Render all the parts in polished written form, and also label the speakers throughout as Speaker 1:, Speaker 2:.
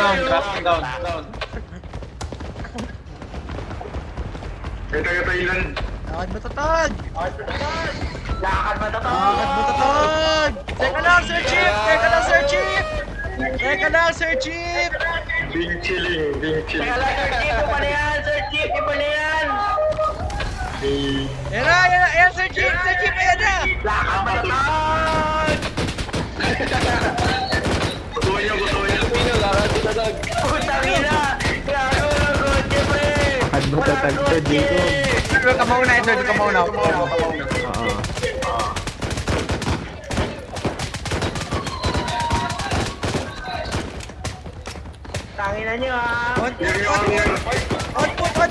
Speaker 1: down, drop him down.
Speaker 2: Ito ilan.
Speaker 3: Lakad matatag!
Speaker 4: Lakad matatag!
Speaker 3: Lakad matatag! Teka lang, Sir Chief! Teka lang, Sir Chief! Teka lang, Sir Chief!
Speaker 2: Being chilling.
Speaker 4: Teka lang, Sir Chief, iba na yan, Sir Chief, iba na yan!
Speaker 3: Yan na, yan na, yan, Sir Chief! Sir Chief, ayan na!
Speaker 4: Lakad matatag!
Speaker 2: Gusto niya.
Speaker 4: Putang ina! Gago lang ko, Jeffrey!
Speaker 5: Lakad matatag ka dito.
Speaker 1: Edward ka mauna, Edward ka mauna.
Speaker 5: Oo.
Speaker 4: Tangina nyo ha!
Speaker 3: On put!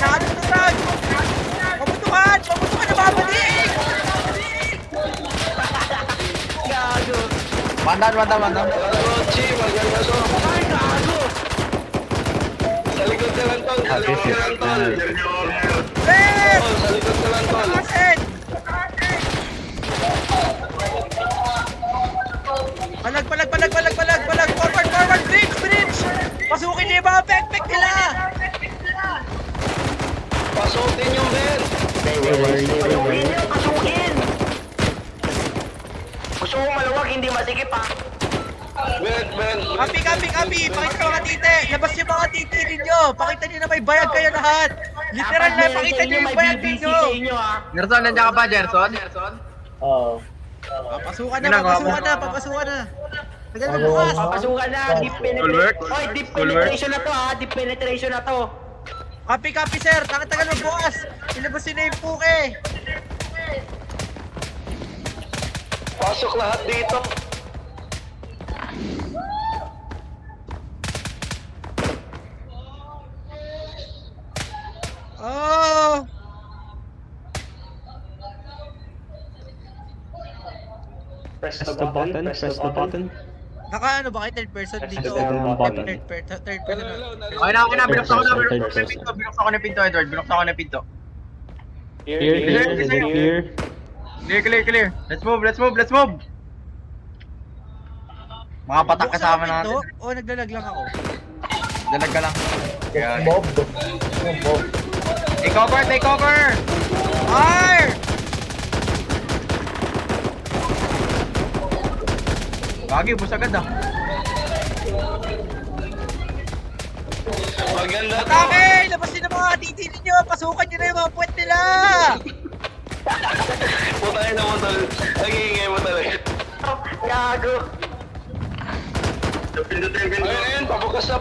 Speaker 3: Lakad matatag! Pabutukan! Pabutukan na babalik!
Speaker 4: Gago!
Speaker 1: One down.
Speaker 4: Ay, gago!
Speaker 3: Red! Asen! Palag! Forward! Bridge! Pasukin niyo yung mga backpack nila!
Speaker 4: Pasukin nyo, pasukin! Gusto kong maluwag, hindi masikip ha!
Speaker 3: Kapi! Pakita mga tite! Labas yung mga tite ninyo! Pakita niyo na may bayag kayo lahat! Literal na, pakita niyo yung bayag ninyo!
Speaker 1: Gerson, nandiyan ka pa, Gerson?
Speaker 3: Papasukan na! Tagal na bukas!
Speaker 4: Papasukan na, deep penetration. Oy, deep penetration na to ha, deep penetration na to.
Speaker 3: Kapi, sir! Tagal na bukas! Ilabas yun na yung puke!
Speaker 4: Pasok lahat dito.
Speaker 3: Oh!
Speaker 5: Press the button.
Speaker 3: Naka ba kayo third person dito?
Speaker 5: Button.
Speaker 3: Third person na.
Speaker 1: Okay na. Binuksan ko na pinto, Edward. Binuksan ko na pinto.
Speaker 5: Clear.
Speaker 1: Clear. Let's move. Mga patak kasama natin.
Speaker 3: O naglalag lang ako?
Speaker 1: Dalag ka lang. Take over!
Speaker 3: Fire!
Speaker 1: Gagi, bus agad ah.
Speaker 4: Maganda to.
Speaker 3: Atake! Labas din ang mga titi ninyo! Pasukan nyo na yung mga puwet nila!
Speaker 4: Putay na mo tol. Nagingay mo talaga. Gago. Ayun, pabukas na.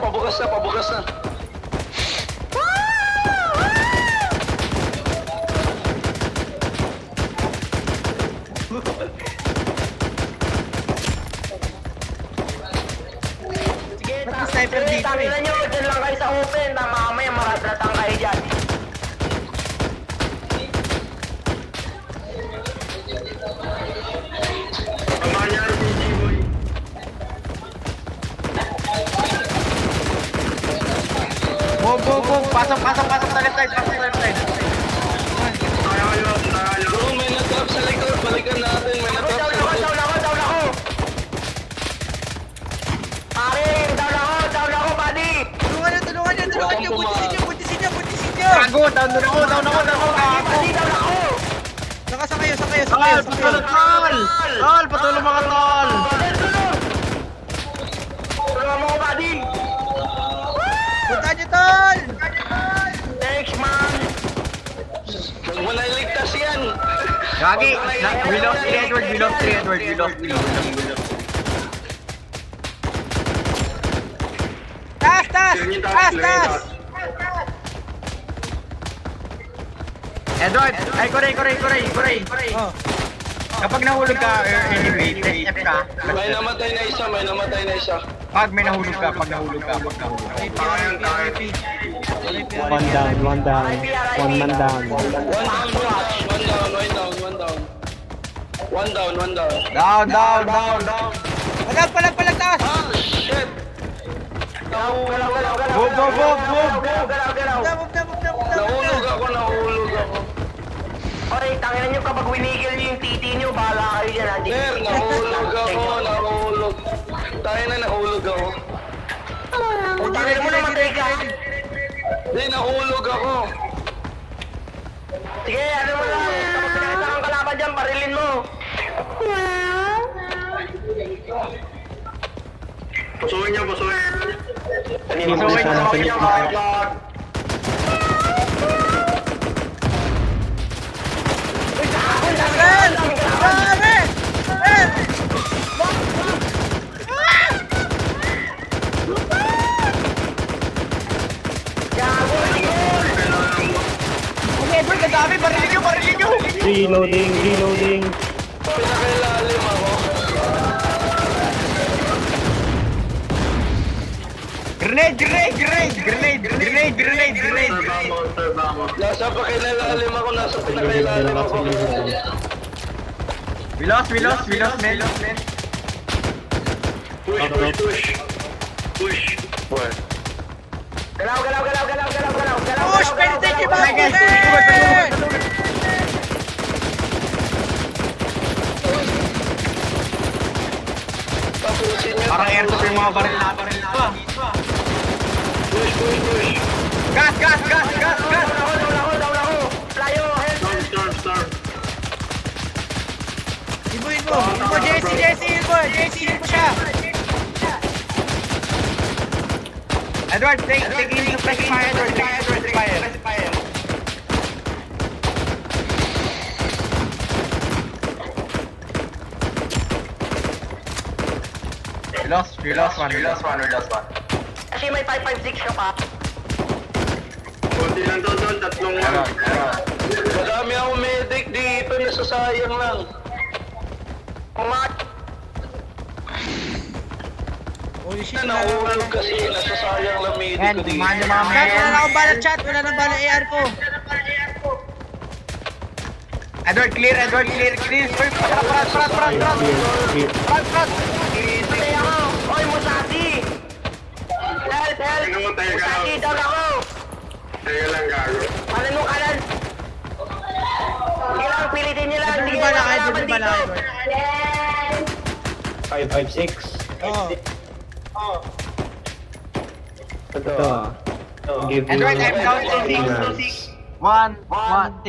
Speaker 4: Sige,
Speaker 3: Ba't may sniper dito
Speaker 4: tangina nyo, dyan lang kayo sa open. Mamaya maradratang kayo dyan.
Speaker 1: Move. Pasok sa left side.
Speaker 4: Bro, may na-trap sa likod. Balikan natin. May na-trap sa likod. Down ako. Pare, down ako, buddy.
Speaker 3: Tulungan nyo! Buntisin nyo!
Speaker 1: Gago, down ako.
Speaker 4: Buddy, down ako.
Speaker 3: Saka kayo!
Speaker 1: Tol, patulong mga tol.
Speaker 4: Tulungan mo ko, buddy.
Speaker 3: Punta nyo, tol!
Speaker 4: Thanks, man. Huwag mo na iligtas yan.
Speaker 1: Gagi, we lost 3 Edward.
Speaker 3: Taas!
Speaker 1: Edward, ay Koray.
Speaker 3: Oh.
Speaker 1: Kapag nahulog ka, anyway, press F ka.
Speaker 4: May namatay na isa.
Speaker 1: Pag may nahulog ka.
Speaker 5: One down. One man down.
Speaker 4: One down.
Speaker 1: Down.
Speaker 3: Palag taas!
Speaker 4: Ah, shit! Galaw.
Speaker 1: Move.
Speaker 4: Nahulog ako. Oy, tangina nyo kapag winigil nyo yung titi nyo, bahala kayo dyan. Sir, nahulog ako. Tayo na nahulog ako. Tangin mo namatay ka.
Speaker 2: Hindi, nahulog ako.
Speaker 4: Sige, ano mo lang. Kapag pinakita kang kalaban dyan, parilin mo.
Speaker 2: Pusuin niyo, pusuin.
Speaker 5: Pasukin niyo.
Speaker 3: Ren! Grabe! Ren! Edward, ang dami! Barilin nyo! Barilin nyo!
Speaker 5: Reloading, reloading.
Speaker 2: Pinakailalim ako.
Speaker 3: Grenade! Grenade! Grenade! Grenade! Grenade! Grenade! Grenade!
Speaker 2: Serve ako. Nasa pinakailalim ako, nasa pinakailalim ako.
Speaker 1: We lost, man.
Speaker 2: Push. What?
Speaker 4: Galaw, galaw, galaw, galaw, galaw, galaw, galaw.
Speaker 3: Push! Penetrate yung mga
Speaker 1: Guys,
Speaker 2: Tapusin niyo.
Speaker 1: Parang airsoft yung mga baril na dito.
Speaker 2: Push.
Speaker 3: Gas! Gas! Gas! Gas! Gas!
Speaker 4: Down ako. Playo, help.
Speaker 2: Storm.
Speaker 3: Ibuhin mo! Ibuhin mo! Jesse! Heal mo siya! Edward, take in the press fire, Edward. Take fire.
Speaker 1: We lost one.
Speaker 4: Kasi may 556 ka pa.
Speaker 2: Kunti lang doon, tatlong lang. Madami akong medic dito, nasasayang lang.
Speaker 3: Holy shit,
Speaker 2: Nahulog kasi, nasasayang lang medic
Speaker 1: Yan,
Speaker 2: ko dito.
Speaker 1: kumahan yung mga
Speaker 3: Chat, wala
Speaker 1: men.
Speaker 3: na akong bala chat. Wala na bala AR ko.
Speaker 1: Edward, clear. Front.
Speaker 5: Clear.
Speaker 4: Patay ako. Oy, Musashi. Help.
Speaker 2: Namatay ka.
Speaker 4: Musashi, down ako.
Speaker 2: Teka lang, gago.
Speaker 4: Paano mo kanan? Sige lang, pilitin nyo lang.
Speaker 3: Edward,
Speaker 4: Sige,
Speaker 3: bala ka,
Speaker 4: wala
Speaker 3: Edward,
Speaker 4: naman
Speaker 3: bala ka,
Speaker 4: dito.
Speaker 3: Edward.
Speaker 5: 556.
Speaker 3: Oo.
Speaker 5: Ito. Give you
Speaker 1: Edward, I'm down to 6.
Speaker 5: rounds.
Speaker 1: 1,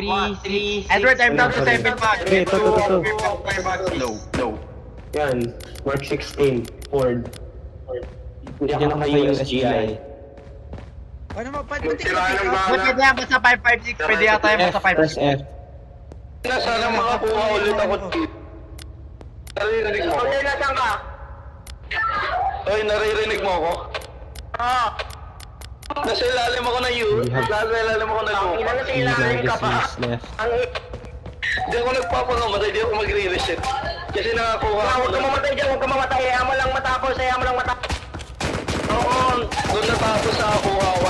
Speaker 1: 3. Edward, I'm down to 7 back.
Speaker 5: Okay, ito.
Speaker 1: 5 back.
Speaker 2: No.
Speaker 5: Yan. Mark 16. Ford. Hindi ka naka-use GI.
Speaker 3: Ano mo? Ba't
Speaker 2: Magsira ng bala.
Speaker 1: Pwede yan basta 556. Pwede yata yan basta
Speaker 5: Press
Speaker 1: 556.
Speaker 5: F.
Speaker 2: Sana makakuha ulit ako dito. Naririnig mo ako?
Speaker 4: Okay, nasan ka?
Speaker 2: Oy, naririnig mo ako?
Speaker 4: Oo.
Speaker 2: Nasa ilalim ako na U. Nasa ilalim ako na U.
Speaker 4: Ilan na sa
Speaker 5: 3
Speaker 4: ilalim ka pa?
Speaker 5: magazines left.
Speaker 4: Ang
Speaker 2: Hindi ako nagpapangamatay, di ako magre-reset. Kasi nakakuha ako
Speaker 4: huwag ka mamatay dyan, huwag ka mamatay. Hayaan mo lang matapos,
Speaker 2: Oo, doon natapos sa kuha ako.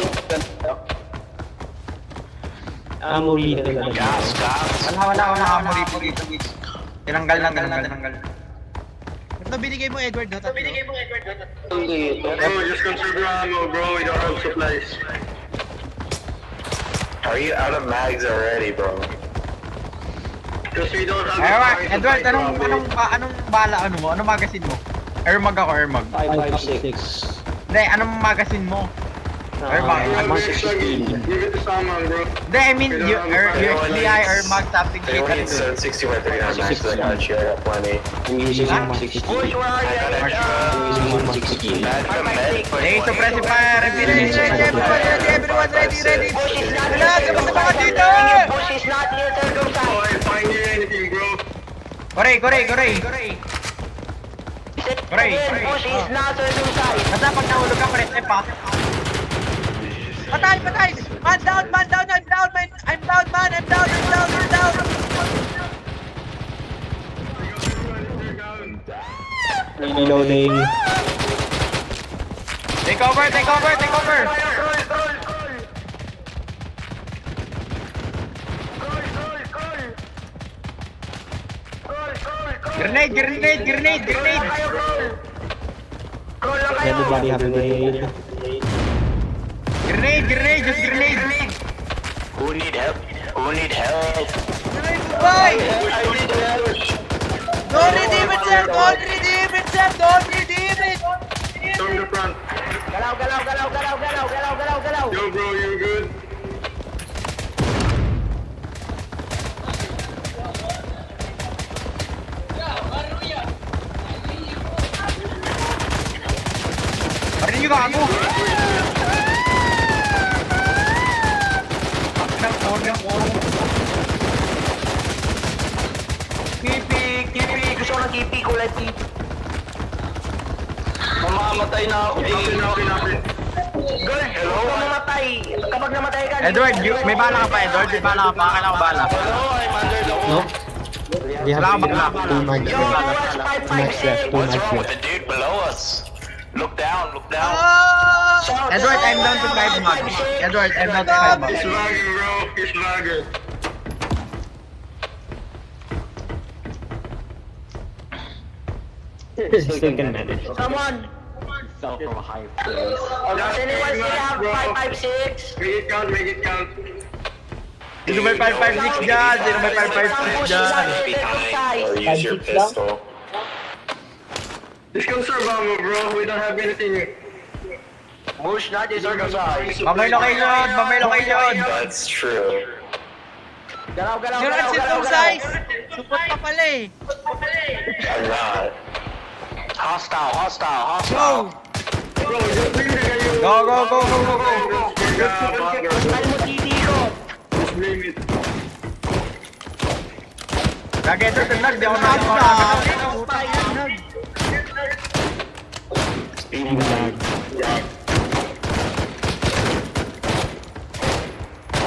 Speaker 5: Ammo lead talaga.
Speaker 1: Wala ammo dito. Tinanggal.
Speaker 3: Ito binigay mo, Edward, no? Tatlo.
Speaker 2: Bro, just conserve your ammo, bro. We don't have supplies.
Speaker 6: Are you out of mags already, bro?
Speaker 2: Because we don't have
Speaker 1: Edward, anong bala mo? Anong magazine mo? Airmag ako, Airmag.
Speaker 5: 556.
Speaker 1: Hindi, anong magazine mo? Airmag.
Speaker 2: Mark 16. Give it to someone, bro.
Speaker 1: Hindi, I mean, USBI, Airmag, something shit.
Speaker 6: Anyone needs 760 by 39 mags, I got you, I got plenty.
Speaker 5: I'm using 160.
Speaker 4: Push, where are you?
Speaker 5: I'm using 160.
Speaker 6: Med for med for
Speaker 1: Hey, suppressive fire, ready. Everyone ready.
Speaker 4: Push is not
Speaker 1: Wala, sabay mga dito!
Speaker 4: Push is not near circumcised.
Speaker 2: Oh, if I hear anything, bro.
Speaker 1: Koray.
Speaker 4: Again, push is not circumcised.
Speaker 1: Basta pag nahulog ka, press F pa.
Speaker 3: Patay! Man down! I'm down, man! I'm down!
Speaker 5: Reloading.
Speaker 1: Take over. Grenade.
Speaker 4: Roll lang kayo.
Speaker 5: Everybody have a grenade.
Speaker 1: Grenade, just grenade.
Speaker 6: Who need help?
Speaker 3: Bye!
Speaker 2: I need help.
Speaker 3: Don't redeem it, sir! Don't redeem it!
Speaker 2: Storm the front.
Speaker 4: Galaw.
Speaker 1: gago!
Speaker 4: Kipi! Gusto ko ng kipi, kulay kipi.
Speaker 2: Mamamatay na ako.
Speaker 4: Girl, huwag ka mamatay. Kapag namatay ka,
Speaker 1: Edward, may bala ka pa, Edward? May bala ka pa? Kailangan ko bala.
Speaker 2: Hello, I'm under the
Speaker 5: No?
Speaker 2: wall.
Speaker 5: We have
Speaker 1: Salamat lang.
Speaker 5: 2 mags
Speaker 4: Yo,
Speaker 5: left.
Speaker 4: watch
Speaker 5: 2 mags left. 2
Speaker 6: What's
Speaker 5: mags
Speaker 6: wrong with
Speaker 5: left.
Speaker 6: the dude below us? Look down, look down.
Speaker 1: Edward, I'm down to 5 mags. Edward, I'm down to 5 mags.
Speaker 2: He's lagging, bro. He's lagging.
Speaker 5: Still can manage.
Speaker 4: Someone!
Speaker 5: Fell from a high place.
Speaker 4: Does anyone still have 556?
Speaker 2: Make it count, make it count.
Speaker 1: Sino may 556 dyan? Sino may 556 dyan?
Speaker 6: Behind, or use your
Speaker 5: 5-6 lang?
Speaker 6: pistol.
Speaker 2: This comes from Bama, bro. We don't have anything.
Speaker 4: Bush na, disorganized.
Speaker 1: Mamay location! Mamay location!
Speaker 6: That's true.
Speaker 4: Galaw, galaw,
Speaker 3: You're
Speaker 4: galaw, galaw,
Speaker 3: uncircumcised!
Speaker 4: galaw.
Speaker 3: Support pa pala eh.
Speaker 6: I'm not.
Speaker 4: Hostile.
Speaker 3: Go!
Speaker 2: Bro, just blame the guy you...
Speaker 1: Go, go, go, go, go, go!
Speaker 4: Style mo titi ko.
Speaker 2: Just blame it.
Speaker 1: Lagi ito tunag, di ako nakakita.
Speaker 5: Speeding lag.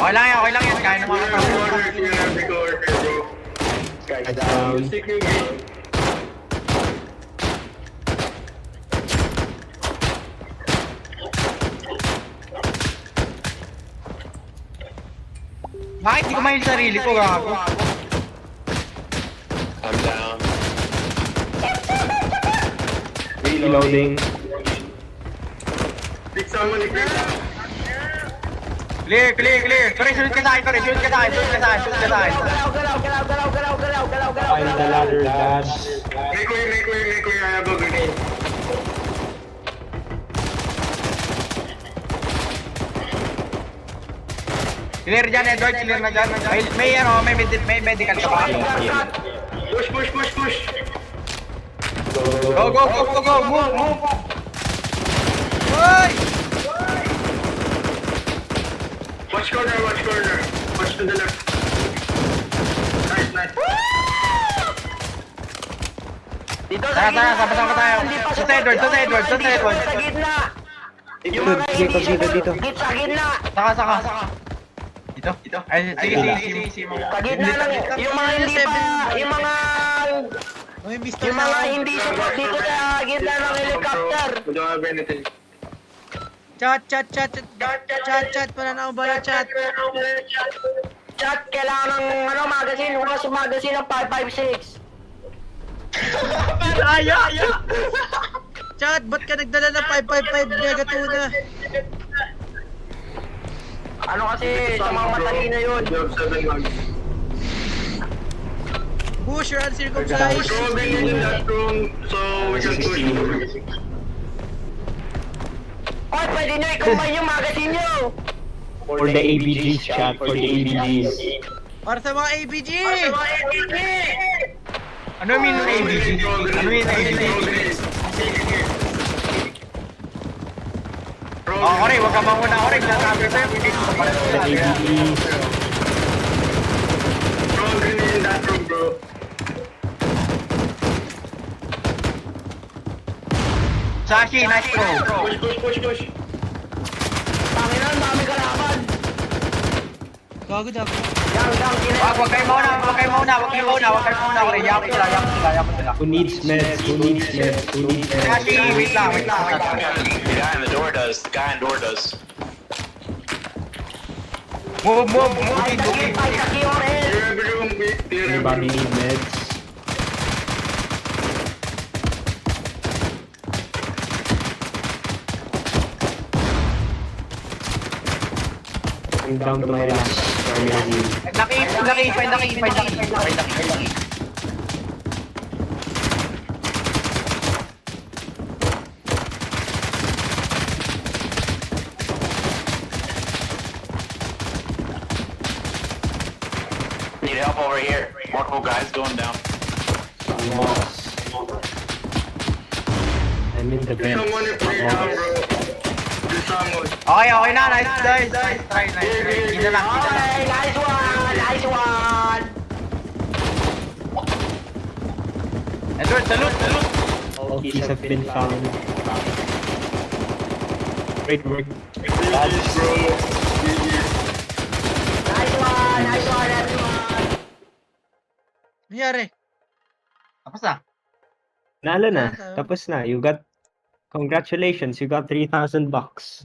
Speaker 1: Okay lang yan, okay lang yan. Kaya naman
Speaker 2: We're
Speaker 1: ako.
Speaker 2: corner, we're every corner, bro.
Speaker 5: Down.
Speaker 2: Stick your game.
Speaker 1: Bakit di ko mahin sarili ko, gago?
Speaker 6: I'm down.
Speaker 5: Reloading.
Speaker 2: Pick someone, pick someone.
Speaker 1: Clear, clear, clear. Sorry, sunod ka sa akin, sorry. Sunod ka sa akin, sunod ka sa akin, sunod ka sa akin.
Speaker 4: Galaw.
Speaker 5: Find the ladder, dad.
Speaker 2: Make way, I have a grenade.
Speaker 1: Clear dyan, Edward, clear na dyan. May medical ka pa.
Speaker 2: Push.
Speaker 1: Go, go, go, go, go, move, move.
Speaker 3: Hoy!
Speaker 2: Watch corner. Watch to the left. Nice.
Speaker 4: Dito
Speaker 1: Tara, sama-sama tayo. Sa Edward.
Speaker 4: Sa gitna. Yung mga
Speaker 5: Dito,
Speaker 4: hindi
Speaker 5: dito.
Speaker 4: Sa gitna.
Speaker 1: Saka. Dito. Ay, sige.
Speaker 4: Sa gitna lang. Yung mga hindi pa, yung mga hindi support dito sa gitna ng helicopter.
Speaker 2: We don't have anything.
Speaker 3: Chat, pananaw ba yung chat?
Speaker 4: Chat, kailangan ng magazine. Wala sa magazine ng 556.
Speaker 3: Chat, ba't ka nagdala ng 555 megatuna?
Speaker 4: Ano kasi, sa mga matalino yun.
Speaker 2: We have 7 mags.
Speaker 3: Bush, you're
Speaker 2: We're
Speaker 3: uncircumcised.
Speaker 2: all being in that room, so we can push.
Speaker 4: Oy, pwede nyo i-combine yung magazine nyo.
Speaker 5: For the ABGs, chat. For the ABGs.
Speaker 3: Para sa mga ABG!
Speaker 1: Ano yung mean ng ABG? Ano yung ABG? Oh, Koray, huwag ka manguna, Koray. Sasabi sa'yo, hindi ko pa pala
Speaker 5: The ABGs.
Speaker 2: We're all being in that room, bro.
Speaker 1: Sashi, nice throw.
Speaker 2: Push.
Speaker 4: Panginan, dami kalaban.
Speaker 3: Gago, Jago.
Speaker 4: Yang,
Speaker 1: Huwag kayo mauna, Koray. Yakap sila.
Speaker 5: Who needs meds?
Speaker 1: Sashi, wait lang.
Speaker 6: The guy in the door does.
Speaker 1: Move.
Speaker 4: Ay, taki, orange.
Speaker 2: Clear every room, clear every
Speaker 5: Anybody
Speaker 2: room.
Speaker 5: need meds? I'm down to my last magazine.
Speaker 1: Nakipay.
Speaker 6: Need help over here. Multiple guys going down.
Speaker 5: I'm lost. I'm in the vent.
Speaker 2: Someone is playing down, bro.
Speaker 1: Okay, okay na. Nice try. Hindi na lang.
Speaker 4: Okay, nice one! Nice one!
Speaker 1: Edward, salute.
Speaker 5: All keys have been found. Great work.
Speaker 4: Nice one! Nice one, everyone!
Speaker 3: Nangyari?
Speaker 1: Tapos na.
Speaker 5: Nalo na. Tapos na. You got... Congratulations, you got 3,000 bucks.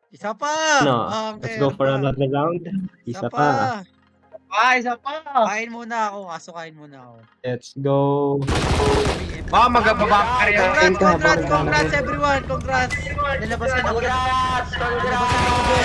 Speaker 3: Isa pa!
Speaker 5: No,
Speaker 3: Okay,
Speaker 5: let's go for
Speaker 3: ano pa?
Speaker 5: another round. Isa pa.
Speaker 1: Isa pa.
Speaker 3: Kain muna ako. Kain muna ako.
Speaker 5: Let's go.
Speaker 1: Baka magababa ka rin.
Speaker 3: Congrats everyone! Congrats! Nalabas ka na ulit.
Speaker 4: Congrats! Congrats!